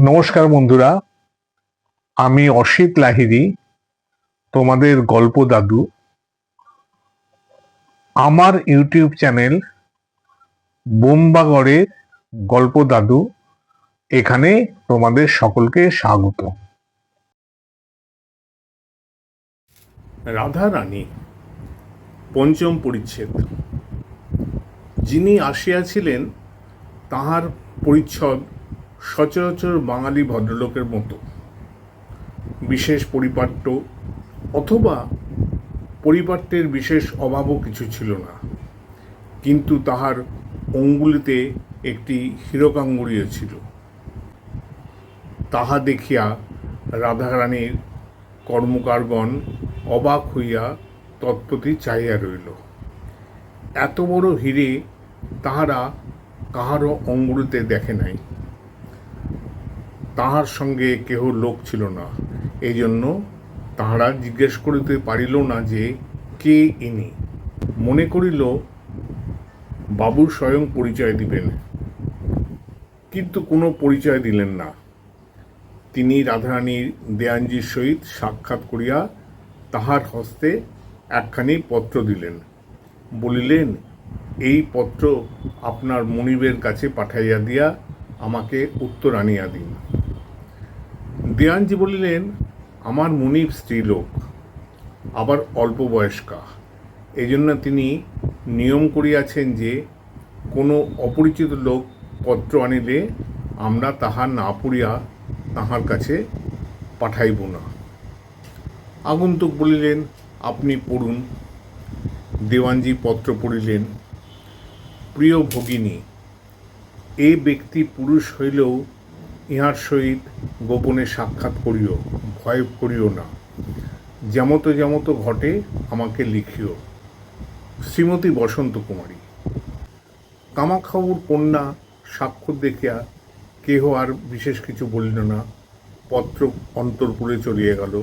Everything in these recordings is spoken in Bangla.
নমস্কার বন্ধুরা, আমি অসিত লাহিড়ী, তোমাদের গল্প দাদু। আমার ইউটিউব চ্যানেল বোম্বাগড়ের গল্প দাদু, এখানে তোমাদের সকলকে স্বাগত। রাধা রানী, পঞ্চম পরিচ্ছেদ। যিনি আসিয়াছিলেন তাহার পরিচ্ছদ সচরাচর বাঙালি ভদ্রলোকের মতো, বিশেষ পরিপাট্য অথবা পরিপাট্যের বিশেষ অভাবও কিছু ছিল না, কিন্তু তাহার অঙ্গুলিতে একটি হীরকাঙ্গুরীয় ছিল। তাহা দেখিয়া রাধারানীর কর্মকারগণ অবাক হইয়া তৎপ্রতি চাহিয়া রইল। এত বড় হীরে তাহারা কাহারও অঙ্গুলিতে দেখে নাই। তাহার সঙ্গে কেহ লোক ছিল না, এই জন্য তাহারা জিজ্ঞেস করিতে পারিল না যে কে ইনি। মনে করিল বাবু স্বয়ং পরিচয় দিবেন, কিন্তু কোনো পরিচয় দিলেন না। তিনি রাধারানীর দেয়ানজির সহিত সাক্ষাৎ করিয়া তাহার হস্তে একখানি পত্র দিলেন। বলিলেন, এই পত্র আপনার মনিবের কাছে পাঠাইয়া দিয়া আমাকে উত্তর আনিয়া দিন। দেয়ানজি বলিলেন, আমার মনিব স্ত্রীলোক, আবার অল্প বয়স্কা, এই জন্য তিনি নিয়ম করিয়াছেন যে কোনো অপরিচিত লোক পত্র আনিলে আমরা তাহা না পড়িয়া তাহার কাছে পাঠাইব না। আগন্তুক বলিলেন, আপনি পড়ুন। দেওয়ানজি পত্র পড়িলেন। প্রিয় ভগিনী, এ ব্যক্তি পুরুষ হইলেও ইহার সহিত গোপনে সাক্ষাৎ করিও, ভয় করিও না। যেমত যেমত ঘটে আমাকে লিখিও। শ্রীমতী বসন্ত কুমারী। কামাখ্যাবুর কন্যা স্বাক্ষর দেখিয়া কেহ আর বিশেষ কিছু বলিল না। পত্র অন্তরপুরে চলিয়া গেল।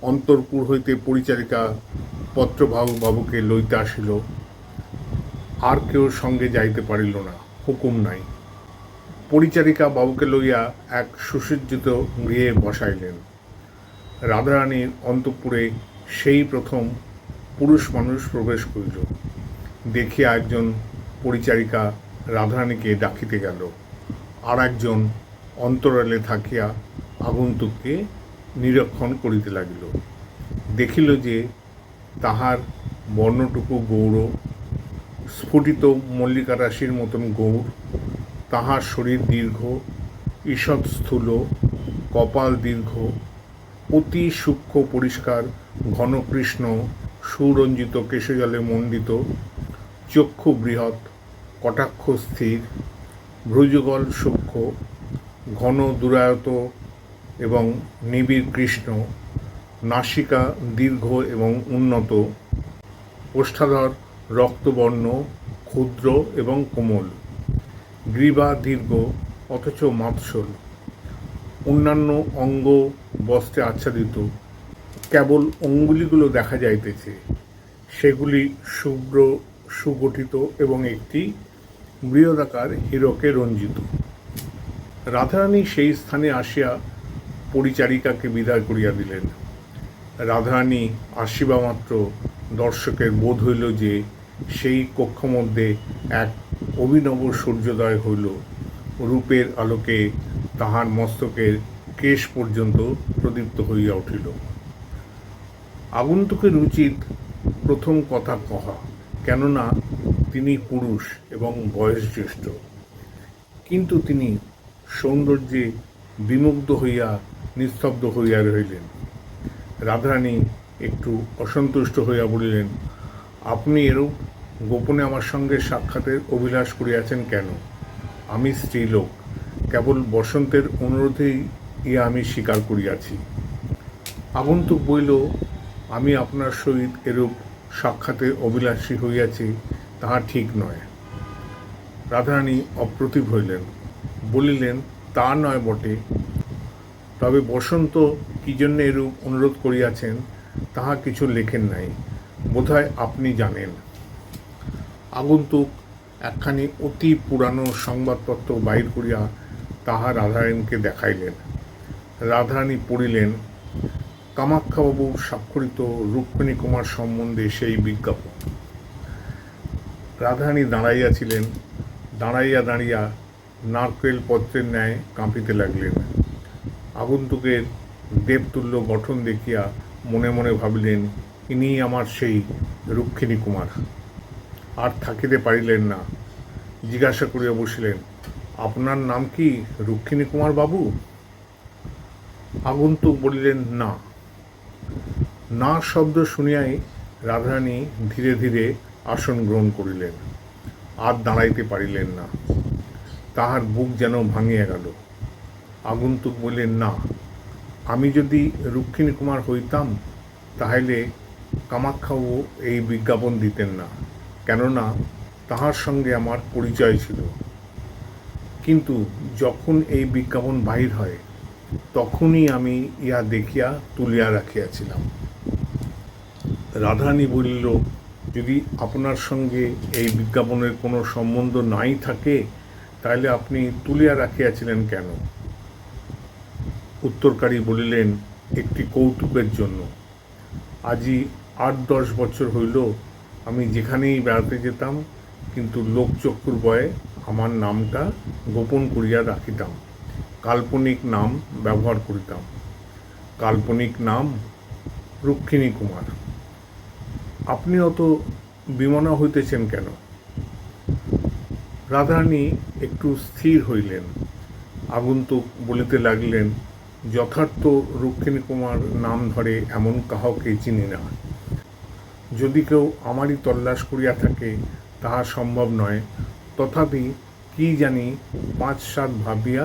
অন্তরপুর হইতে পরিচারিকা বাবুকে লইতে আসিল। আর কেউ সঙ্গে যাইতে পারিল না, হুকুম নাই। পরিচারিকা বাবুকে লইয়া এক সুসজ্জিত গৃহে বসাইলেন। রাধারানীর অন্তঃপুরে সেই প্রথম পুরুষ মানুষ প্রবেশ করিল। দেখিয়া একজন পরিচারিকা রাধারানীকে ডাকিতে গেল, আর একজন অন্তরালে থাকিয়া আগন্তুককে নিরীক্ষণ করিতে লাগিল। দেখিল যে তাহার বর্ণটুকু গৌর, স্ফুটিত মল্লিকারাশির মতন গৌর। তাহার শরীর দীর্ঘ, ঈষৎ স্থূল, কপাল দীর্ঘ, অতি সূক্ষ্ম পরিষ্কার ঘন কৃষ্ণ সুরঞ্জিত কেশজলে মণ্ডিত, চক্ষু বৃহৎ, কটাক্ষ স্থির, ভ্রুযুগল সূক্ষ্ম, ঘন দুরায়ত এবং নিবিড় কৃষ্ণ, নাসিকা দীর্ঘ এবং উন্নত, ওষ্ঠাধর রক্তবর্ণ, ক্ষুদ্র এবং কোমল, গ্রীবা দীর্ঘ অথচ মাৎসল, অন্যান্য অঙ্গ বস্ত্রে আচ্ছাদিত। কেবল অঙ্গুলিগুলো দেখা যাইতেছে, সেগুলি শুভ্র সুগঠিত এবং একটি বৃহদাকার হীরকে রঞ্জিত। রাধারানী সেই স্থানে আসিয়া পরিচারিকাকে বিদায় করিয়া দিলেন। রাধারানী আসিবা মাত্র দর্শকের বোধ হইল যে সেই কক্ষ মধ্যে এক অভিনব সূর্যোদয় হইল। রূপের আলোকে তাহার মস্তকের কেশ পর্যন্ত প্রদীপ্ত হইয়া উঠিল। আগন্তুকের উচিত প্রথম কথা কহা, কেননা তিনি পুরুষ এবং বয়োজ্যেষ্ঠ, কিন্তু তিনি সৌন্দর্যে বিমুগ্ধ হইয়া নিস্তব্ধ হইয়া রহিলেন। রাধারানী একটু অসন্তুষ্ট হইয়া বলিলেন, আপনি এরূপ গোপনে আমার সঙ্গে সাক্ষাতের অভিলাষ করিয়াছেন কেন? আমি স্ত্রীলোক, কেবল বসন্তের অনুরোধেই ইয়া আমি স্বীকার করিয়াছি। আগন্তুক বলিল, আমি আপনার সহিত এরূপ সাক্ষাতে অভিলাষী হইয়াছি তাহা ঠিক নয়। রাধারানী অপ্রতিভ হইলেন, বলিলেন, তা নয় বটে, তবে বসন্ত কি জন্য এরূপ অনুরোধ করিয়াছেন তাহা কিছু লেখেন নাই, বোধহয় আপনি জানেন। আগন্তুক একখানি অতি পুরানো সংবাদপত্র বাহির করিয়া তাহা রাধারানীকে দেখাইলেন। রাধারানী পড়িলেন কামাক্ষাবাবুর স্বাক্ষরিত রুক্মিণী কুমার সম্বন্ধে সেই বিজ্ঞাপন। রাধারানী দাঁড়াইয়াছিলেন, দাঁড়াইয়া নারকেল পত্রের ন্যায় কাঁপিতে লাগলেন। আগন্তুকের দেবতুল্য গঠন দেখিয়া মনে মনে ভাবিলেন, ইনিই আমার সেই রুক্মিণী কুমার। আর থাকিতে পারিলেন না, জিজ্ঞাসা করিয়া বসিলেন, আপনার নাম কি রুক্মিণী কুমার বাবু? আগন্তুক বলিলেন, না। না শব্দ শুনিয়াই রাধারানী ধীরে ধীরে আসন গ্রহণ করিলেন। আর দাঁড়াইতে পারিলেন না, তাহার বুক যেন ভাঙিয়া গেল। আগন্তুক বললেন, না, আমি যদি রুক্মিণী কুমার হইতাম তাহলে কামাক্ষাবাবু এই বিজ্ঞাপন দিতেন না, কেননা তাহার সঙ্গে আমার পরিচয় ছিল। কিন্তু যখন এই বিজ্ঞাপন বাহির হয় তখনই আমি ইহা দেখিয়া তুলিয়া রাখিয়াছিলাম। রাধারানী বলিল, যদি আপনার সঙ্গে এই বিজ্ঞাপনের কোনো সম্বন্ধ নাই থাকে তাহলে আপনি তুলিয়া রাখিয়াছিলেন কেন? উত্তরকারী বলিলেন, একটি কৌতুকের জন্য। আজই 8-10 বছর হইল আমি যেখানেই বেড়াতে যেতাম, কিন্তু লোকচক্ষুর ভয়ে আমার নামটা গোপন করিয়া রাখিতাম, কাল্পনিক নাম ব্যবহার করিতাম। কাল্পনিক নাম রুক্মিণী কুমার। আপনি অত বিমনা হইতেছেন কেন? রাধারানী একটু স্থির হইলেন। আগন্তুক বলিতে লাগলেন, যথার্থ রুক্মিণী কুমার নাম ধরে এমন কাহাকে চিনি না। যদি কেউ আমারই তল্লাশ করিয়া থাকে তাহা সম্ভব নয়, তথাপি কি জানি 5-7 ভাবিয়া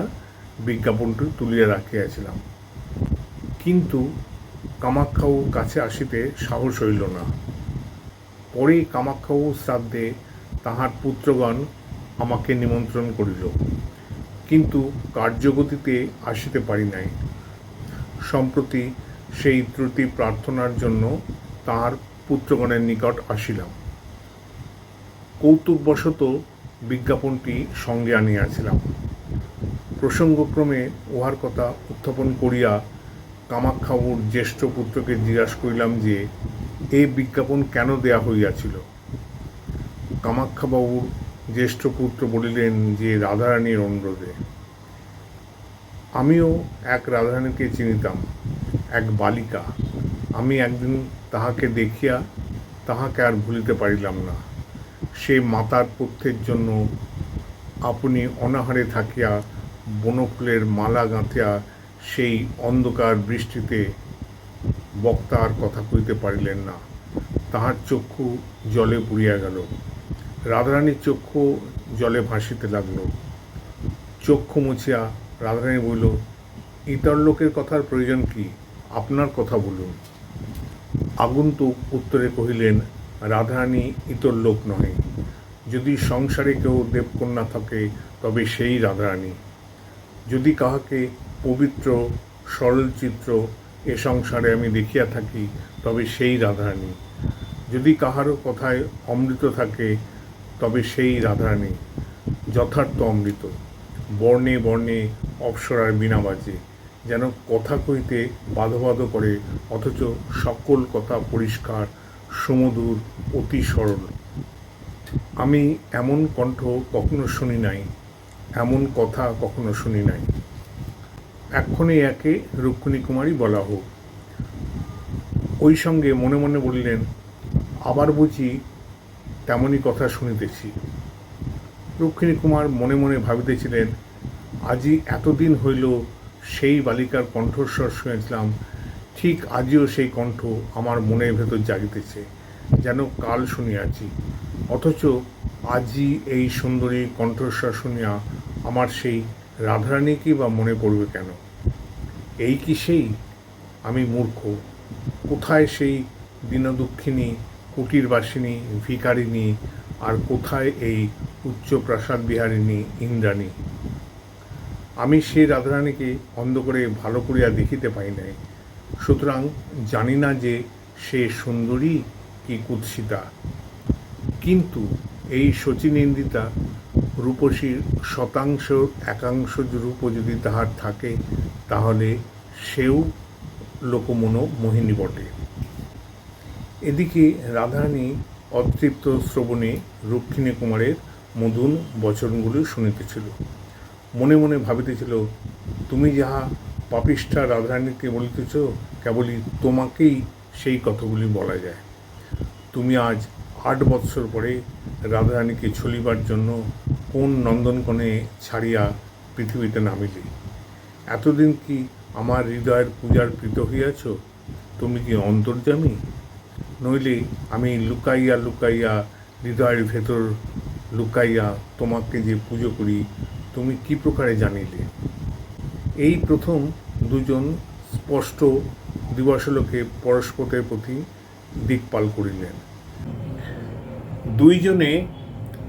বিজ্ঞাপনটি তুলিয়া রাখিয়াছিলাম। কিন্তু কামাক্ষাবাবুর কাছে আসিতে সাহস হইল না। পরে কামাক্ষাবাবুর শ্রাদ্ধে তাহার পুত্রগণ আমাকে নিমন্ত্রণ করিল, কিন্তু কার্যগতিতে আসিতে পারি নাই। সম্প্রতি সেই ত্রুটি প্রার্থনার জন্য তাহার পুত্রগণের নিকট আসিলাম। কৌতুকবশত বিজ্ঞাপনটি সঙ্গে আনিয়াছিলাম। প্রসঙ্গক্রমে উহার কথা উত্থাপন করিয়া কামাক্ষাবাবুর জ্যেষ্ঠ পুত্রকে জিজ্ঞাসা করিলাম যে এই বিজ্ঞাপন কেন দেয়া হইয়াছিল। কামাক্ষাবাবুর জ্যেষ্ঠ পুত্র বলিলেন যে রাধারানীর অনুরোধে। আমিও এক রাধারানীকে চিনিতাম, এক বালিকা। আমি একদিন তাহাকে দেখিয়া তাহাকে আর ভুলিতে পারিলাম না। সে মাতার পথ্যের জন্য আপনি অনাহারে থাকিয়া বনফুলের মালা গাঁথিয়া সেই অন্ধকার বৃষ্টিতে বক্তা আর কথা কইতে পারিলেন না। তাহার চক্ষু জলে পুড়িয়া গেল। রাধারানীর চক্ষু জলে ভাসিতে লাগল। চক্ষু মুছিয়া রাধারানী বলিল, ইতর লোকের কথার প্রয়োজন কি, আপনার কথা বলুন। আগন্তুক উত্তরে কহিলেন, রাধারানী ইতর লোক নহে। যদি সংসারে কেউ দেবকন্যা থাকে তবে সেই রাধারানী। যদি কাহাকে পবিত্র সরলচিত্র এ সংসারে আমি দেখিয়া থাকি তবে সেই রাধারানী। যদি কাহারও কথায় অমৃত থাকে তবে সেই রাধারানী, যথার্থ অমৃত। বর্ণে বর্ণে অপ্সরার বীণা বাজে, যেন কথা কইতে বাধো বাধো করে, অথচ সকল কথা পরিষ্কার, সুমধুর, অতি সরল। আমি এমন কণ্ঠ কখনো শুনি নাই, এমন কথা কখনো শুনি নাই। এক্ষণে একে রুক্মিণী কুমারী বলা হোক। ওই সঙ্গে মনে মনে বললেন, আবার বুঝি তেমনই কথা শুনিতেছি। রুক্মিণী কুমার মনে মনে ভাবিতেছিলেন, আজই এতদিন হইল সেই বালিকার কণ্ঠস্বর শুনেছিলাম, ঠিক আজও সেই কণ্ঠ আমার মনের ভেতর জাগিতেছে, যেন কাল শুনিয়াছি। অথচ আজই এই সুন্দরী কণ্ঠস্বর শুনিয়া আমার সেই রাধারানীকেই বা মনে পড়বে কেন? এই কি সেই? আমি মূর্খ। কোথায় সেই দীনদুঃখিনী, কুটিরবাসিনী, ভিখারিণী, আর কোথায় এই উচ্চ প্রাসাদ বিহারিণী ইন্দ্রাণী? আমি সেই রাধারানীকে অন্ধ করে ভালো করিয়া দেখিতে পাই নাই, সুতরাং জানি না যে সে সুন্দরী কি কুৎসিতা। কিন্তু এই শচীনিন্দিতা রূপসীর শতাংশ একাংশ রূপ যদি তাহার থাকে, তাহলে সেও লোকমনো মোহিনী বটে। এদিকে রাধারানী অতৃপ্ত শ্রবণে রুক্মিণী কুমারের মধুর বচনগুলি শুনিতেছিল। মনে মনে ভাবিতেছিল, তুমি যাহা পাপিষ্ঠা রাধারানীকে বলিতেছ, কেবলই তোমাকেই সেই কথাগুলি বলা যায়। তুমি আজ 8 বৎসর পরে রাধারানীকে ছলিবার জন্য কোন নন্দনকনে ছাড়িয়া পৃথিবীতে নামিলে? এতদিন কি আমার হৃদয়ের পূজার প্রীত হইয়াছ? তুমি কি অন্তর্যামী? নইলে আমি লুকাইয়া লুকাইয়া হৃদয়ের ভেতর লুকাইয়া তোমাকে যে পুজো করি, তুমি কি প্রকারে জানিলে? এই প্রথম দুজন স্পষ্ট দিবাশলোকে পরস্পরের প্রতি দিকপাল করিলেন।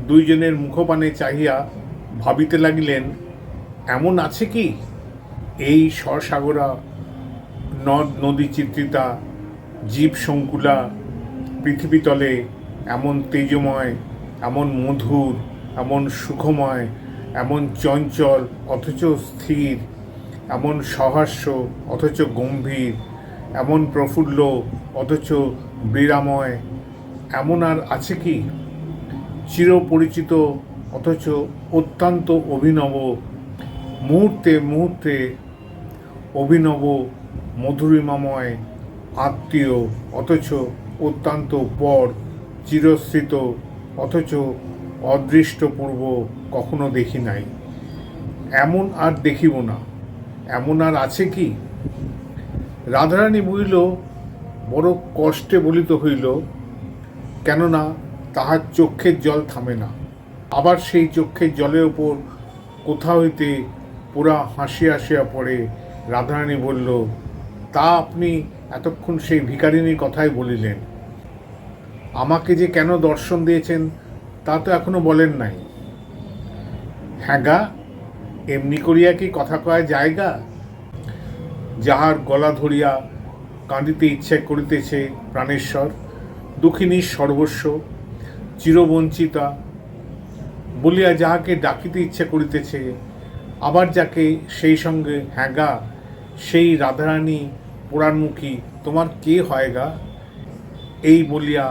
দুইজনের মুখপানে চাহিয়া ভাবিতে লাগিলেন, এমন আছে কি এই স্বসাগরা, নদ নদী চিত্রিতা, জীব সংকুলা পৃথিবীতলে এমন তেজময়, এমন মধুর, এমন সুখময়, এমন চঞ্চল অথচ স্থির, এমন সহাস্য অথচ গম্ভীর, এমন প্রফুল্ল অথচ বীরাময়, এমন আর আছে কি? চিরপরিচিত অথচ অত্যন্ত অভিনব, মুহূর্তে মুহূর্তে অভিনব মধুরিমাময়, আত্মীয় অথচ অত্যন্ত পর, চিরস্মৃত অথচ অদৃষ্টপূর্ব কখনো দেখি নাই। এমন আর দেখিব না। এমন আর আছে কি? রাধারানী বলিল, বড় কষ্টে বলিতে হইল, কেননা তাহার চক্ষের জল থামে না। আবার সেই চক্ষের জলের ওপর কোথা হইতে পুরা হাসি আসিয়া পড়ে। রাধারানী বলল, তা আপনি এতক্ষণ সেই ভিখারিনীর কথাই বলিলেন। আমাকে যে কেন দর্শন দিয়েছেন তা তো এখনো বলেন নাই। হ্যাঁ গা, এমনি করিয়া কি কথা কয়া জায়গা? যাহার গলা ধরিয়া কাঁদিতে ইচ্ছে করিতেছে প্রাণেশ্বর, দুঃখিনীর সর্বস্ব, চিরবঞ্চিতা বলিয়া যাহাকে ডাকিতে ইচ্ছে করিতেছে, আবার যাকে সেই সঙ্গে হ্যাঁ গা, সেই রাধারানী পোড়ারমুখী তোমার কে হয় গা, এই বলিয়া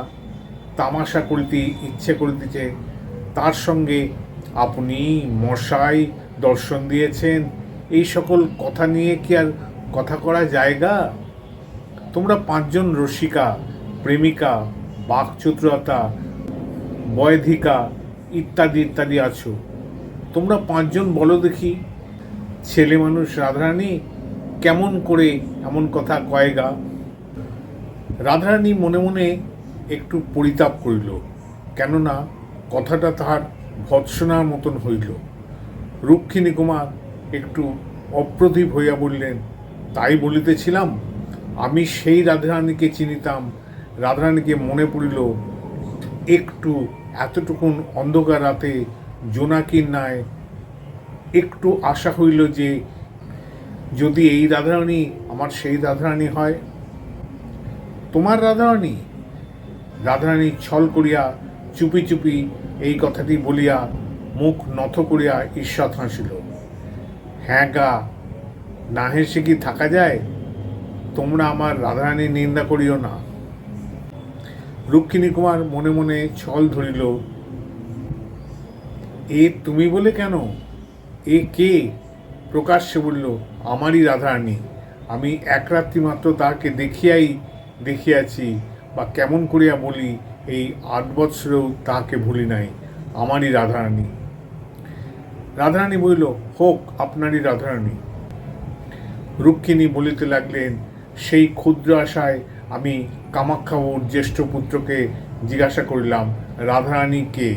তামাশা করিতে ইচ্ছে করিতেছে, তার সঙ্গে আপনি মশাই দর্শন দিয়েছেন, এই সকল কথা নিয়ে কি আর কথা করা জায়গা? তোমরা 5 জন রসিকা, প্রেমিকা, বাকচতুরতা, বয়ধিকা ইত্যাদি ইত্যাদি আছো। তোমরা 5 জন বলো দেখি, ছেলে মানুষ রাধারানী কেমন করে এমন কথা কয় গা? রাধারানী মনে মনে একটু পরিতাপ করিল, কেননা কথাটা তাহার ভৎসনার মতন হইল। রুক্মিণী কুমার একটু অপ্রতিভ হইয়া বললেন, তাই বলিতেছিলাম, আমি সেই রাধারানীকে চিনিতাম। রাধারানীকে মনে পড়িল একটু, এতটুকুন অন্ধকার রাতে জোনাকির ন্যায় একটু আশা হইল যে যদি এই রাধারানী আমার সেই রাধারানী হয়। তোমার রাধারানী? রাধারানী ছল করিয়া চুপি চুপি এই কথাটি বলিয়া মুখ নত করিয়া ঈষৎ হাসিল। হ্যাঁ গা, না হেসে কি থাকা যায়? তোমরা আমার রাধারানীর নিন্দা করিও না। রুক্মিণী কুমার মনে মনে ছল ধরিল, এ তুমি বলে কেন? এ কে? প্রকাশ্যে বলল, আমারই রাধারানী। আমি এক রাত্রি মাত্র তাকে দেখিয়াছি, বা কেমন করিয়া বলি, এই 8 বৎসরেও তাকে ভুলি নাই। আমারই রাধারানী। রাধারানী বলিল, হোক আপনারই রাধারানী। রুক্মিণী বলিতে লাগলেন, সেই ক্ষুদ্র আশায় আমি কামাক্ষাবাবুর জ্যেষ্ঠ পুত্রকে জিজ্ঞাসা করিলাম, রাধারানী কে?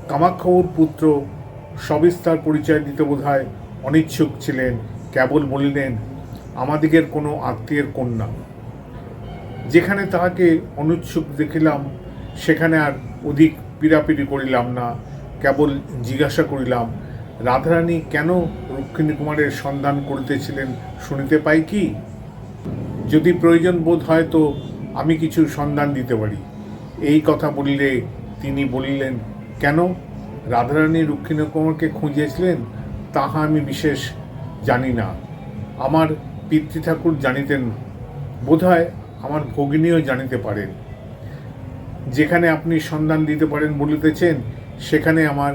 কামাক্ষাবাবুর পুত্র সবিস্তার পরিচয় দিতে বোধহয় অনিচ্ছুক ছিলেন, কেবল বলিলেন, আমাদিগের কোনো আত্মীয়ের কন্যা। যেখানে তাহাকে অনুচ্ছুক দেখিলাম সেখানে আর অধিক পীড়াপিড়ি করিলাম না, কেবল জিজ্ঞাসা করিলাম, রাধারানী কেন রুক্মিণী কুমারের সন্ধান করিতেছিলেন শুনিতে পাই কি? যদি প্রয়োজন বোধ হয় তো আমি কিছু সন্ধান দিতে পারি। এই কথা বলিলে তিনি বলিলেন, কেন? রাধারানী রুক্মিণী কুমারকে খুঁজিয়েছিলেন তাহা আমি বিশেষ জানি না। আমার পিতৃঠাকুর জানিতেন, বোধহয় আমার ভগিনীও জানিতে পারেন। যেখানে আপনি সন্ধান দিতে পারেন বলিতেছেন, সেখানে আমার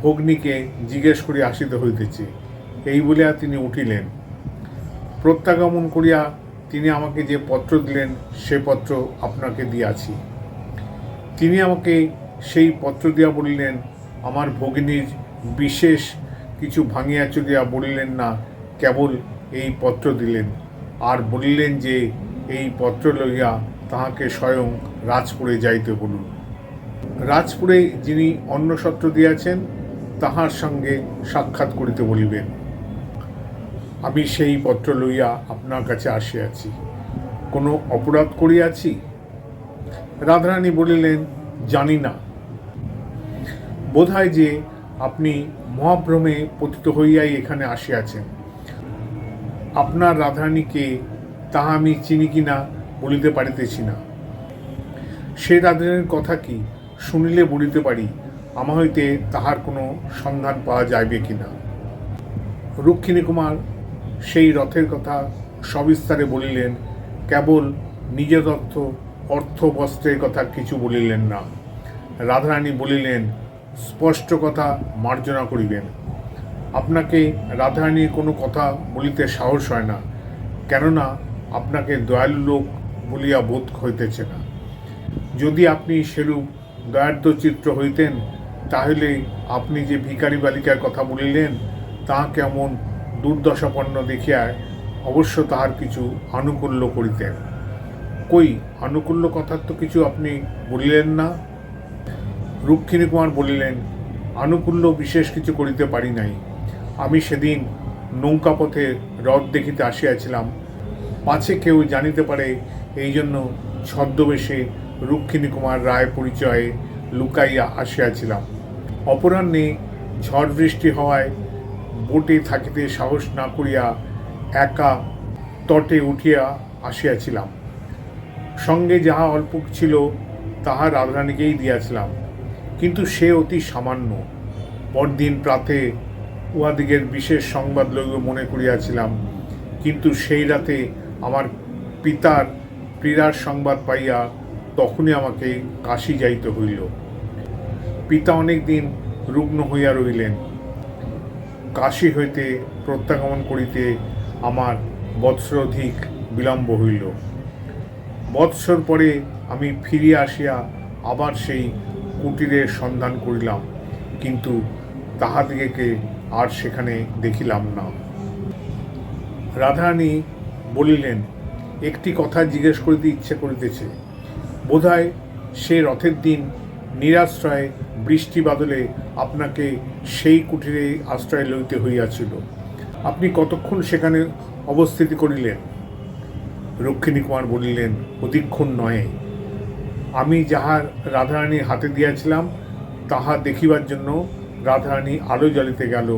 ভগ্নীকে জিজ্ঞেস করিয়া আসিতে হইতেছে। এই বলিয়া তিনি উঠিলেন। প্রত্যাগমন করিয়া তিনি আমাকে যে পত্র দিলেন সে পত্র আপনাকে দিয়াছি। তিনি আমাকে সেই পত্র দিয়া বলিলেন, আমার ভগিনীর বিশেষ কিছু ভাঙিয়া চুরিয়া বলিলেন না, কেবল এই পত্র দিলেন, আর বলিলেন যে এই পত্র লইয়া তাহাকে স্বয়ং রাজপুরে যাইতে বলুন। রাজপুরে যিনি অন্নসত্র দিয়াছেন তাহার সঙ্গে সাক্ষাৎ করিতে বলিবেন। আমি সেই পত্র লইয়া আপনার কাছে আসিয়াছি। কোনো অপরাধ করিয়াছি? রাধারানী বলিলেন, জানি না। বোধহয় যে আপনি মহাভ্রমে পতিত হইয়াই এখানে আসিয়াছেন। আপনার রাধারানীকে তাহা আমি চিনি কিনা বলিতে পারিতেছি না। সে রাধারানীর কথা কি শুনিলে বলিতে পারি আমা হইতে তাহার কোনো সন্ধান পাওয়া যাইবে কিনা। রুক্মিণী কুমার সেই রথের কথা সবিস্তারে বলিলেন, কেবল নিজ তথ্য অর্থ বস্ত্রের কথা কিছু বলিলেন না। রাধারানী বলিলেন, স্পষ্ট কথা মার্জনা করিবেন। আপনাকে রাধারানীর কোনো কথা বলিতে সাহস হয় না, কেননা আপনাকে দয়ালু লোক বলিয়া বোধ হইতেছে না। যদি আপনি সেরূপ দয়ার্দ্র চিত্র হইতেন, তাহলে আপনি যে ভিখারি বালিকার কথা বলিলেন তাহা কেমন দুর্দশাপন্ন দেখিয়া অবশ্য তাহার কিছু আনুকূল্য করিতেন। কই, আনুকূল্য কথার তো কিছু আপনি বলিলেন না। রুক্মিণী কুমার বলিলেন, আনুকূল্য বিশেষ কিছু করিতে পারি নাই। আমি সেদিন নৌকাপথে রথ দেখিতে আসিয়াছিলাম, পাছে কেউ জানিতে পারে এই জন্য ছদ্মবেশে রুক্মিণী কুমার রায় পরিচয়ে লুকাইয়া আসিয়াছিলাম। অপরাহ্নে ঝড় বৃষ্টি হওয়ায় বোটে থাকিতে সাহস না করিয়া একা তটে উঠিয়া আসিয়াছিলাম। সঙ্গে যাহা অল্প ছিল তাহা রাধারানীকেই দিয়াছিলাম, কিন্তু সে অতি সামান্য। পরদিন প্রাতে উহাদিগের বিশেষ সংবাদ লইব মনে করিয়াছিলাম, কিন্তু সেই রাতে আমার পিতার পীড়ার সংবাদ পাইয়া তখনই আমাকে কাশী যাইতে হইল। পিতা অনেক দিন রুগ্ন হইয়া রহিলেন। কাশী হইতে প্রত্যাগমন করিতে আমার বৎসরাধিক বিলম্ব হইল। বৎসর পরে আমি ফিরিয়া আসিয়া আবার সেই কুটিরের সন্ধান করিলাম, কিন্তু তাহাদিগকে আর সেখানে দেখিলাম না। রাধারানী বলিলেন, একটি কথা জিজ্ঞেস করিতে ইচ্ছে করিতেছে। বোধহয় সে রথের দিন নিরাশ্রয় বৃষ্টি বাদলে আপনাকে সেই কুটিরে আশ্রয় লইতে হইয়াছিল। আপনি কতক্ষণ সেখানে অবস্থিতি করিলেন? রুক্মিণী কুমার বলিলেন, অধিকক্ষণ নয়। আমি যাহা রাধারানীর হাতে দিয়াছিলাম তাহা দেখিবার জন্য রাধারানী আলো জ্বালিতে গেল।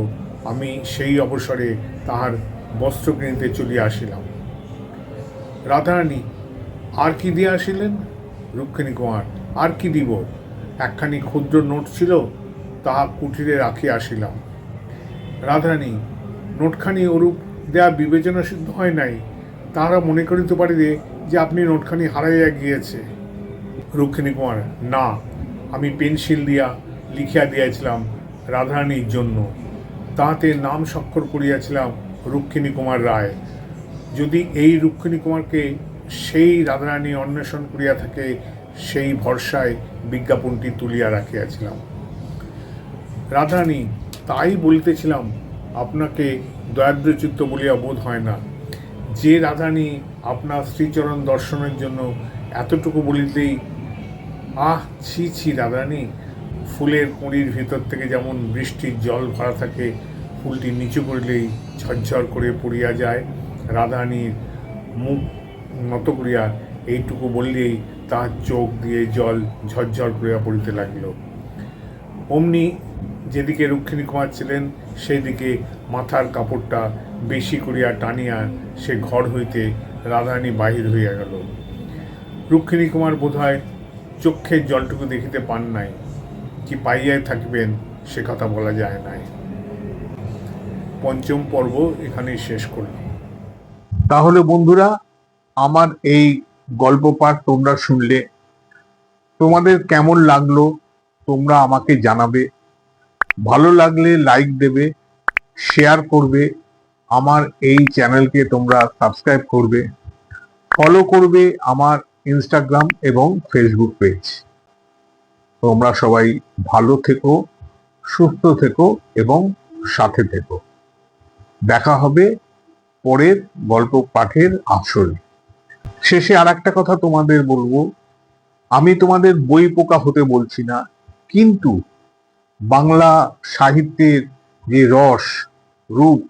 আমি সেই অবসরে তাহার বস্ত্র কিনিতে চলিয়া আসিলাম। রাধারানী, আর কি দিয়া আসিলেন? রুক্মিণী কুমার, আর কি দিব? একখানি ক্ষুদ্র নোট ছিল, তাহা কুটিরে রাখিয়া আসিলাম। রাধারানী, নোটখানি ওরূপ দেয়া বিবেচনা সিদ্ধ হয় নাই। তাহারা মনে করিতে পারিবে যে আপনি নোটখানি হারাইয়া গিয়েছে। রুক্মিণী কুমার, না, আমি পেন্সিল দিয়া লিখিয়া দিয়াছিলাম রাধারানীর জন্য। তাহাতে নাম স্বাক্ষর করিয়াছিলাম রুক্মিণী কুমার রায়। যদি এই রুক্মিণী কুমারকে সেই রাধারানী অন্বেষণ করিয়া থাকে, সেই ভরসায় বিজ্ঞাপনটি তুলিয়া রাখিয়াছিলাম। রাধারানী, তাই বলিতেছিলাম, আপনাকে দয়াদ্রচিত্ত বলিয়া বোধ হয় না। যে রাধারানী আপনার শ্রীচরণ দর্শনের জন্য এতটুকু বলিতেই, আহ, ছি ছি রাধারানী, ফুলের কুঁড়ির ভিতর থেকে যেমন বৃষ্টির জল ভরা থাকে, ফুলটি নিচু করিলেই ঝরঝর করে পড়িয়া যায়, রাধারানীর মুখ নত করিয়া এইটুকু বললেই তাহার চোখ দিয়ে জল ঝরঝর করিয়া পড়িতে লাগিল। অমনি যেদিকে রুক্মিণী কুমার ছিলেন সেই দিকে মাথার কাপড়টা বেশি করিয়া টানিয়া সে ঘর হইতে রাধারানী বাহির হইয়া গেল। রুক্মিণী কুমার বোধহয় চক্ষের জলটুকু দেখিতে পান নাই, কি পাইয়াই থাকিবেন সে কথা বলা যায় নাই। পঞ্চম পর্ব এখানেই শেষ করলাম। তাহলে বন্ধুরা, আমার এই গল্প পাঠ তোমরা শুনলে, তোমাদের কেমন লাগলো তোমরা আমাকে জানাবে। ভালো লাগলে লাইক দেবে, শেয়ার করবে, আমার এই চ্যানেলকে তোমরা সাবস্ক্রাইব করবে, ফলো করবে আমার ইনস্টাগ্রাম এবং ফেসবুক পেজ। তোমরা সবাই ভালো থেকো, সুস্থ থেকো এবং সাথে থেকো। দেখা হবে পরের গল্প পাঠের আসরে। শেষে আর একটা কথা তোমাদের বলবো, আমি তোমাদের বই পোকা হতে বলছি না, কিন্তু বাংলা সাহিত্যের যে রস, রূপ,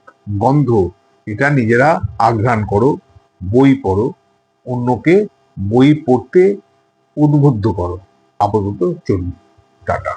গন্ধ, এটা নিজেরা আঘ্রাণ করো, বই পড়ো, অন্যকে বই পড়তে উদ্বুদ্ধ করো। আপাতত চলুন, টাটা।